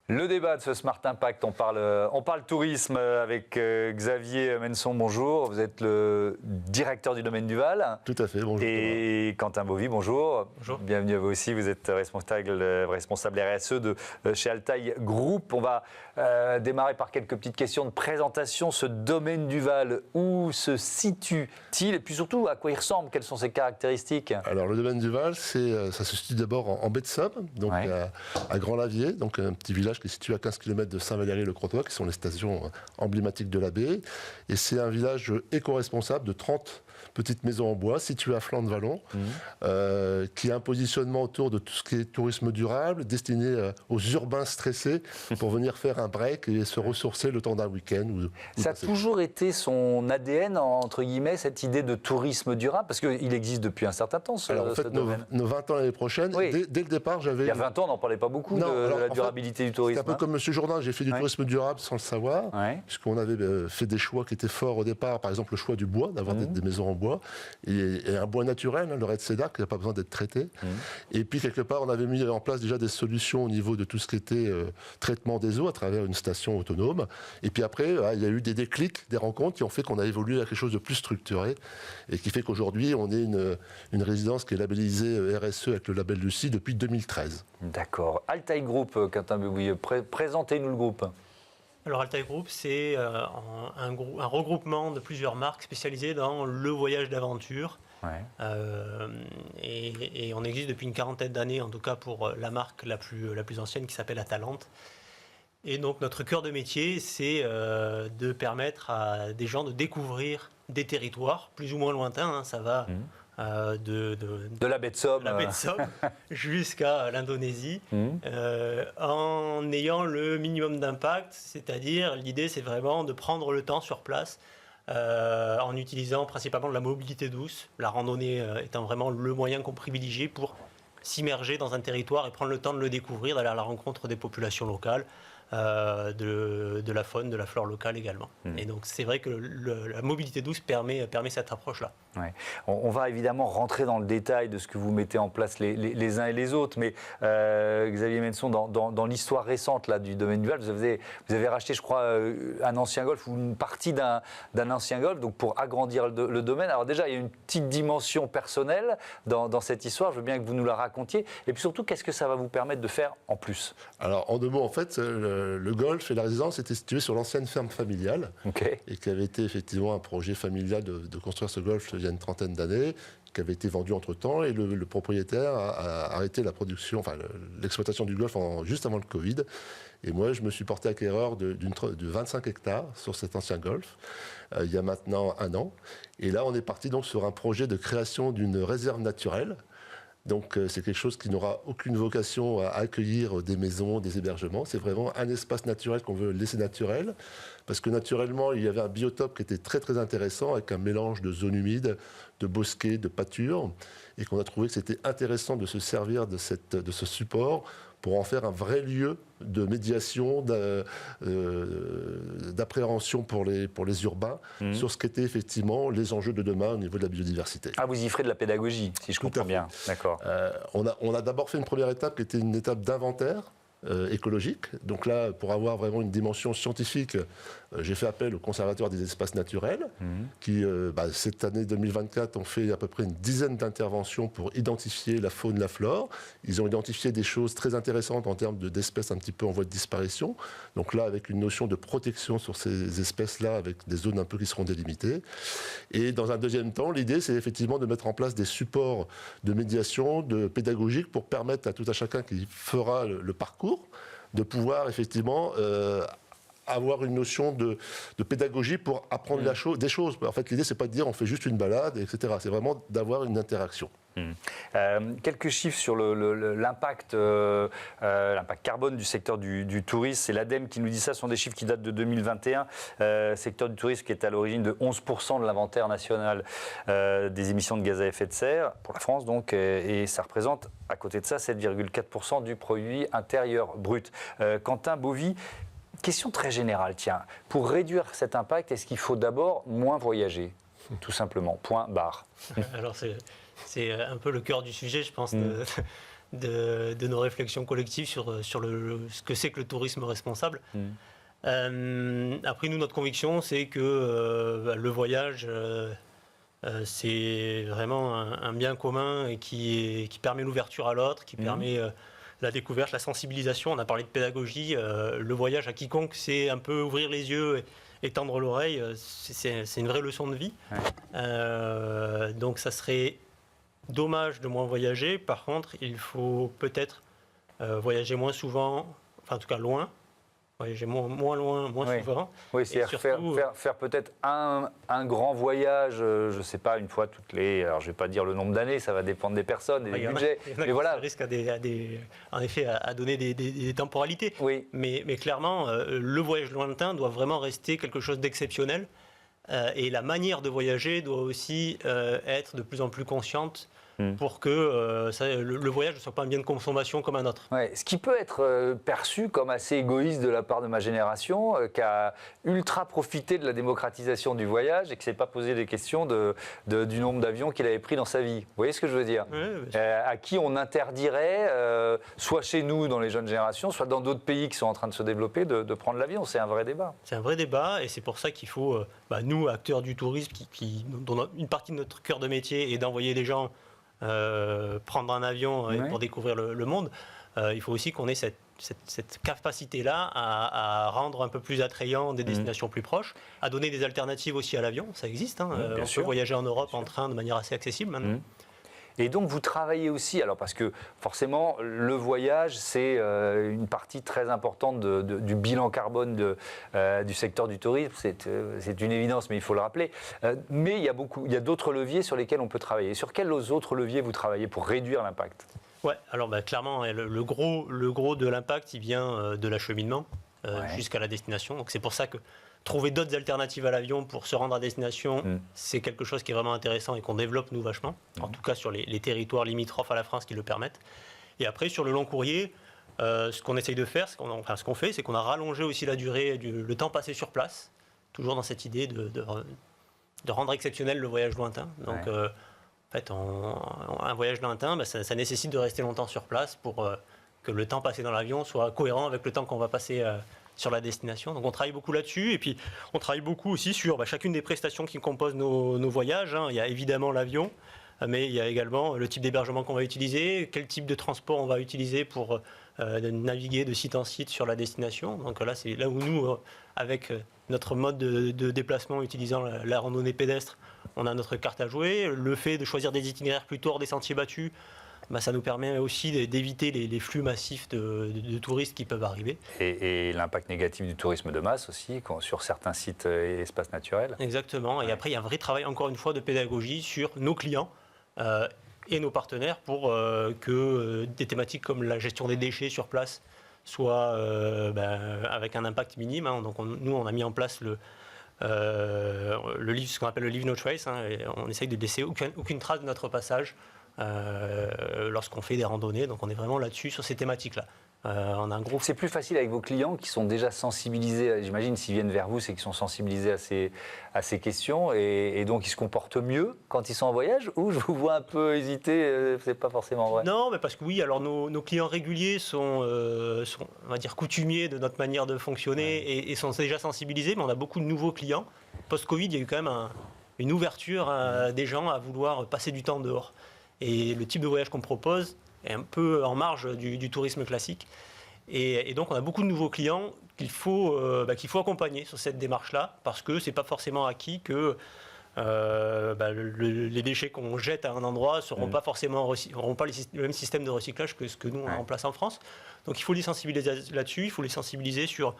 Le débat de ce Smart Impact, on parle tourisme avec Xavier Menson, bonjour. Vous êtes le directeur du domaine du Val. Tout à fait, bonjour. Et Quentin Bovy, bonjour. Bonjour. Bienvenue à vous aussi, vous êtes responsable RSE de chez Altaï Group. On va démarrer par quelques petites questions de présentation. Ce domaine du Val, où se situe-t-il? Et puis surtout, à quoi il ressemble? Quelles sont ses caractéristiques? Alors, le domaine du Val, ça se situe d'abord en baie de Somme, donc Ouais. à Grand-Lavier, donc un petit village qui est situé à 15 km de Saint-Valéry-le-Crotoy, qui sont les stations emblématiques de la baie. Et c'est un village éco-responsable de 30 petites maisons en bois situées à flanc de vallon, qui a un positionnement autour de tout ce qui est tourisme durable, destiné aux urbains stressés pour venir faire un break et se ressourcer le temps d'un week-end. Ça a toujours été son ADN, entre guillemets, cette idée de tourisme durable, parce qu'il existe depuis un certain temps, Alors, en fait, nos 20 ans l'année prochaine, Oui. dès le départ, j'avais... Il y a 20 ans, on n'en parlait pas beaucoup de la durabilité du tourisme. C'est un peu comme M. Jourdain, j'ai fait du tourisme durable sans le savoir, Ouais. puisqu'on avait fait des choix qui étaient forts au départ, par exemple le choix du bois, d'avoir des maisons en bois, et un bois naturel, le red cedar, qui n'a pas besoin d'être traité. Et puis quelque part, on avait mis en place déjà des solutions au niveau de tout ce qui était traitement des eaux à travers une station autonome. Et puis après, il y a eu des déclics, des rencontres qui ont fait qu'on a évolué à quelque chose de plus structuré, et qui fait qu'aujourd'hui, on est une résidence qui est labellisée RSE avec le label Lucie depuis 2013. D'accord. Altaï Group, Quentin Bovy, présentez-nous le groupe. Alors Altaï Group, c'est un regroupement de plusieurs marques spécialisées dans le voyage d'aventure. Ouais. Et on existe depuis une quarantaine d'années, en tout cas pour la marque la plus ancienne qui s'appelle Atalante. Et donc notre cœur de métier, c'est de permettre à des gens de découvrir des territoires plus ou moins lointains. Ça va De la baie de Somme. la baie de Somme jusqu'à l'Indonésie, en ayant le minimum d'impact, c'est-à-dire l'idée c'est vraiment de prendre le temps sur place en utilisant principalement de la mobilité douce, la randonnée étant vraiment le moyen qu'on privilégie pour s'immerger dans un territoire et prendre le temps de le découvrir, d'aller à la rencontre des populations locales, de la faune, de la flore locale également. Et donc c'est vrai que la mobilité douce permet cette approche-là. Ouais. On va évidemment rentrer dans le détail de ce que vous mettez en place les uns et les autres, mais Xavier Menson, dans l'histoire récente là, du domaine du Val, vous avez racheté, je crois, un ancien golf ou une partie d'un ancien golf, donc pour agrandir le domaine. Alors déjà, il y a une petite dimension personnelle dans cette histoire, je veux bien que vous nous la racontiez, et puis surtout, qu'est-ce que ça va vous permettre de faire en plus? Alors, en deux mots, en fait, le golf et la résidence étaient situés sur l'ancienne ferme familiale, et qui avait été effectivement un projet familial de construire ce golf il y a une trentaine d'années, qui avait été vendu entre-temps, et le propriétaire a arrêté la production, enfin l'exploitation du golf juste avant le Covid. Et moi, je me suis porté acquéreur de 25 hectares sur cet ancien golf, il y a maintenant 1 an. Et là, on est parti donc sur un projet de création d'une réserve naturelle. Donc c'est quelque chose qui n'aura aucune vocation à accueillir des maisons, des hébergements. C'est vraiment un espace naturel qu'on veut laisser naturel, parce que naturellement, il y avait un biotope qui était très très intéressant, avec un mélange de zones humides, de bosquets, de pâtures, et qu'on a trouvé que c'était intéressant de se servir de ce support pour en faire un vrai lieu de médiation, d'appréhension pour les urbains, sur ce qu'étaient effectivement les enjeux de demain au niveau de la biodiversité. Ah, vous y ferez de la pédagogie, si je comprends bien. D'accord. On a d'abord fait une première étape qui était une étape d'inventaire écologique. Donc là, pour avoir vraiment une dimension scientifique, j'ai fait appel au Conservatoire des espaces naturels, qui, cette année 2024, ont fait à peu près une dizaine d'interventions pour identifier la faune, la flore. Ils ont identifié des choses très intéressantes en termes d'espèces un petit peu en voie de disparition. Donc là, avec une notion de protection sur ces espèces-là, avec des zones un peu qui seront délimitées. Et dans un deuxième temps, l'idée, c'est effectivement de mettre en place des supports de médiation, de pédagogique, pour permettre à tout un chacun qui fera le parcours de pouvoir effectivement avoir une notion de pédagogie pour apprendre des choses. En fait, l'idée, c'est pas de dire on fait juste une balade, etc. C'est vraiment d'avoir une interaction. Quelques chiffres sur l'impact carbone du secteur du tourisme. C'est l'ADEME qui nous dit ça. Ce sont des chiffres qui datent de 2021. Secteur du tourisme qui est à l'origine de 11% de l'inventaire national des émissions de gaz à effet de serre pour la France, donc, et ça représente à côté de ça 7,4% du produit intérieur brut. Quentin Bovy, question très générale, tiens. Pour réduire cet impact, est-ce qu'il faut d'abord moins voyager? Tout simplement, point barre. Alors c'est un peu le cœur du sujet, je pense, de nos réflexions collectives sur ce que c'est que le tourisme responsable. Après, nous, notre conviction, c'est que le voyage, c'est vraiment un bien commun et qui permet l'ouverture à l'autre, qui permet la découverte, la sensibilisation. On a parlé de pédagogie. Le voyage à quiconque, c'est un peu ouvrir les yeux et tendre l'oreille. C'est une vraie leçon de vie. Donc, ça serait dommage de moins voyager. Par contre, il faut peut-être voyager moins souvent, enfin en tout cas loin. Voyager moins loin, moins souvent. Oui, c'est-à-dire faire peut-être un grand voyage, je ne sais pas, une fois toutes les... Alors je ne vais pas dire le nombre d'années, ça va dépendre des personnes et des budgets. Mais voilà. Ça risque en effet à donner des temporalités. Oui. Mais clairement, le voyage lointain doit vraiment rester quelque chose d'exceptionnel. Et la manière de voyager doit aussi être de plus en plus consciente pour que le voyage ne soit pas un bien de consommation comme un autre. Ouais, ce qui peut être perçu comme assez égoïste de la part de ma génération, qui a ultra profité de la démocratisation du voyage et qui ne s'est pas posé des questions du nombre d'avions qu'il avait pris dans sa vie. Vous voyez ce que je veux dire? À qui on interdirait, soit chez nous dans les jeunes générations, soit dans d'autres pays qui sont en train de se développer, de prendre l'avion. C'est un vrai débat. C'est un vrai débat et c'est pour ça qu'il faut, nous, acteurs du tourisme, dont une partie de notre cœur de métier est d'envoyer des gens prendre un avion pour découvrir le monde, il faut aussi qu'on ait cette capacité-là à rendre un peu plus attrayant des destinations plus proches, à donner des alternatives aussi à l'avion, ça existe. On peut voyager en Europe en train de manière assez accessible maintenant. Et donc vous travaillez aussi, alors parce que forcément le voyage c'est une partie très importante du bilan carbone du secteur du tourisme, c'est une évidence mais il faut le rappeler. Mais il y a d'autres leviers sur lesquels on peut travailler. Sur quels autres leviers vous travaillez pour réduire l'impact? Ouais, alors clairement le gros de l'impact il vient de l'acheminement jusqu'à la destination. Donc c'est pour ça que trouver d'autres alternatives à l'avion pour se rendre à destination, c'est quelque chose qui est vraiment intéressant et qu'on développe nous vachement, en tout cas sur les territoires limitrophes à la France qui le permettent. Et après, sur le long courrier, ce qu'on essaye de faire, ce qu'on fait, c'est qu'on a rallongé aussi la durée, le temps passé sur place, toujours dans cette idée de rendre exceptionnel le voyage lointain. Donc, en fait, un voyage lointain, ça nécessite de rester longtemps sur place pour que le temps passé dans l'avion soit cohérent avec le temps qu'on va passer sur la destination. Donc on travaille beaucoup là-dessus et puis on travaille beaucoup aussi sur chacune des prestations qui composent nos voyages. Il y a évidemment l'avion, mais il y a également le type d'hébergement qu'on va utiliser, quel type de transport on va utiliser pour naviguer de site en site sur la destination. Donc là, c'est là où nous, avec notre mode de déplacement utilisant la randonnée pédestre, on a notre carte à jouer. Le fait de choisir des itinéraires plutôt hors des sentiers battus, ça nous permet aussi d'éviter les flux massifs de touristes qui peuvent arriver. Et l'impact négatif du tourisme de masse aussi, sur certains sites et espaces naturels. Exactement. Et après, il y a un vrai travail, encore une fois, de pédagogie sur nos clients et nos partenaires pour que des thématiques comme la gestion des déchets sur place soient avec un impact minime. Donc nous, on a mis en place le livre, ce qu'on appelle le Leave No Trace. Et on essaye de laisser aucune trace de notre passage lorsqu'on fait des randonnées. Donc on est vraiment là-dessus, sur ces thématiques-là. On a un gros... C'est plus facile avec vos clients qui sont déjà sensibilisés, j'imagine s'ils viennent vers vous, c'est qu'ils sont sensibilisés à ces questions et donc ils se comportent mieux quand ils sont en voyage, ou je vous vois un peu hésiter, c'est pas forcément vrai? Non, mais parce que oui, alors nos clients réguliers sont, on va dire, coutumiers de notre manière de fonctionner et sont déjà sensibilisés, mais on a beaucoup de nouveaux clients. Post-Covid, il y a eu quand même une ouverture des gens à vouloir passer du temps dehors. Et le type de voyage qu'on propose est un peu en marge du tourisme classique. Et donc, on a beaucoup de nouveaux clients qu'il faut accompagner sur cette démarche-là, parce que ce n'est pas forcément acquis que les déchets qu'on jette à un endroit n'auront pas le même système de recyclage que ce que nous, on a en place en France. Donc, il faut les sensibiliser là-dessus, il faut les sensibiliser sur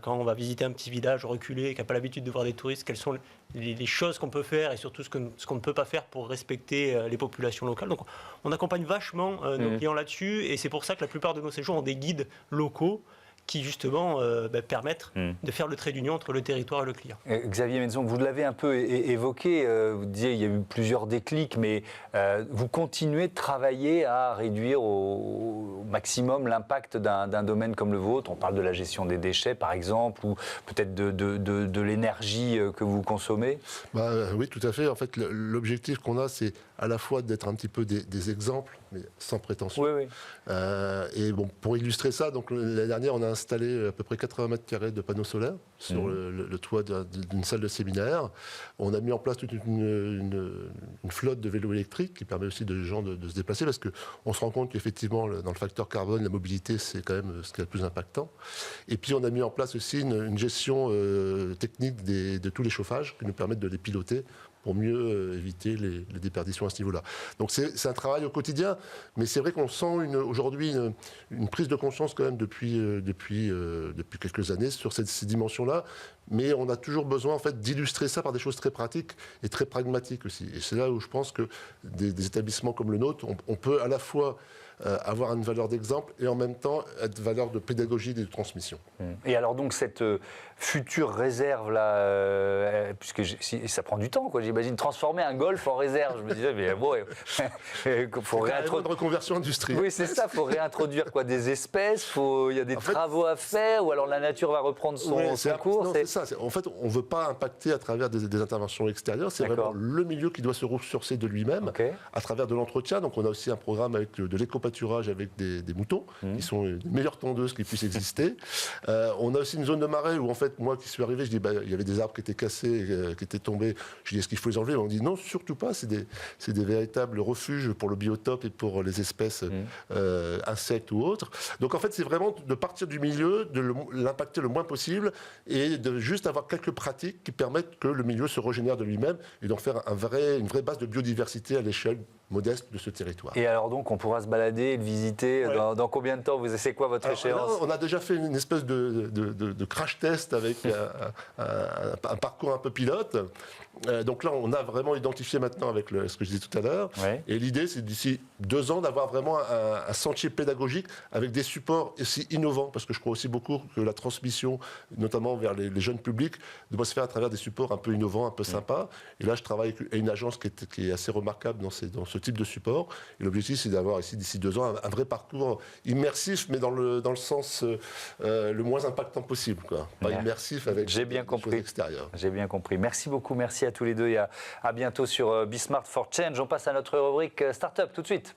quand on va visiter un petit village reculé, qui n'a pas l'habitude de voir des touristes, quelles sont les choses qu'on peut faire et surtout ce qu'on ne peut pas faire pour respecter les populations locales. Donc, on accompagne vachement nos clients là-dessus et c'est pour ça que la plupart de nos séjours ont des guides locaux qui justement permettent de faire le trait d'union entre le territoire et le client. Xavier Menzon, vous l'avez un peu évoqué, vous disiez il y a eu plusieurs déclics, mais vous continuez de travailler à réduire au maximum l'impact d'un domaine comme le vôtre. On parle de la gestion des déchets par exemple, ou peut-être de l'énergie que vous consommez. Oui, tout à fait. En fait, l'objectif qu'on a, c'est à la fois d'être un petit peu des exemples, mais sans prétention. Oui. Et bon, pour illustrer ça, donc l'année dernière, on a installé à peu près 80 mètres carrés de panneaux solaires sur le toit d'une salle de séminaire. On a mis en place toute une flotte de vélos électriques qui permet aussi aux gens de se déplacer, parce qu'on se rend compte qu'effectivement, dans le facteur carbone, la mobilité, c'est quand même ce qui est le plus impactant. Et puis, on a mis en place aussi une gestion technique de tous les chauffages qui nous permettent de les piloter pour mieux éviter les déperditions à ce niveau-là. Donc c'est un travail au quotidien, mais c'est vrai qu'on sent aujourd'hui une prise de conscience quand même depuis quelques années sur ces dimensions-là, mais on a toujours besoin en fait d'illustrer ça par des choses très pratiques et très pragmatiques aussi. Et c'est là où je pense que des établissements comme le nôtre, on peut à la fois avoir une valeur d'exemple et en même temps être valeur de pédagogie et de transmission. Et alors donc cette future réserve là, puisque ça prend du temps quoi, j'imagine, transformer un golf en réserve, je me disais mais bon, faut réintroduire une reconversion industrielle. Oui c'est ça, faut réintroduire quoi, des espèces, il y a des travaux à faire ou alors la nature va reprendre son cours. Non, c'est ça. En fait, on ne veut pas impacter à travers des interventions extérieures, c'est vraiment le milieu qui doit se ressourcer de lui-même à travers de l'entretien. Donc on a aussi un programme avec de l'éco-pâturage avec des moutons, qui sont les meilleures tondeuses qui puissent exister. On a aussi une zone de marais où, en fait, moi qui suis arrivé, je dis, il y avait des arbres qui étaient cassés, qui étaient tombés. Je dis, est-ce qu'il faut les enlever? On dit, non, surtout pas. C'est des véritables refuges pour le biotope et pour les espèces insectes ou autres. Donc, en fait, c'est vraiment de partir du milieu, de l'impacter le moins possible et de juste avoir quelques pratiques qui permettent que le milieu se régénère de lui-même et d'en faire une vraie base de biodiversité à l'échelle modeste de ce territoire. Et alors donc on pourra se balader, le visiter dans combien de temps? C'est quoi votre échéance? On a déjà fait une espèce de crash test avec un parcours un peu pilote. Donc là, on a vraiment identifié maintenant avec ce que je disais tout à l'heure. Et l'idée, c'est d'ici 2 ans d'avoir vraiment un sentier pédagogique avec des supports aussi innovants, parce que je crois aussi beaucoup que la transmission, notamment vers les jeunes publics, doit se faire à travers des supports un peu innovants, un peu sympas. Et là, je travaille avec une agence qui est assez remarquable dans ce type de support. Et l'objectif, c'est d'avoir ici, d'ici 2 ans, un vrai parcours immersif, mais dans le sens le moins impactant possible, quoi. Pas immersif avec des choses extérieures. J'ai bien compris. Merci beaucoup, merci à tous les deux et à bientôt sur Be Smart for Change. On passe à notre rubrique Startup tout de suite.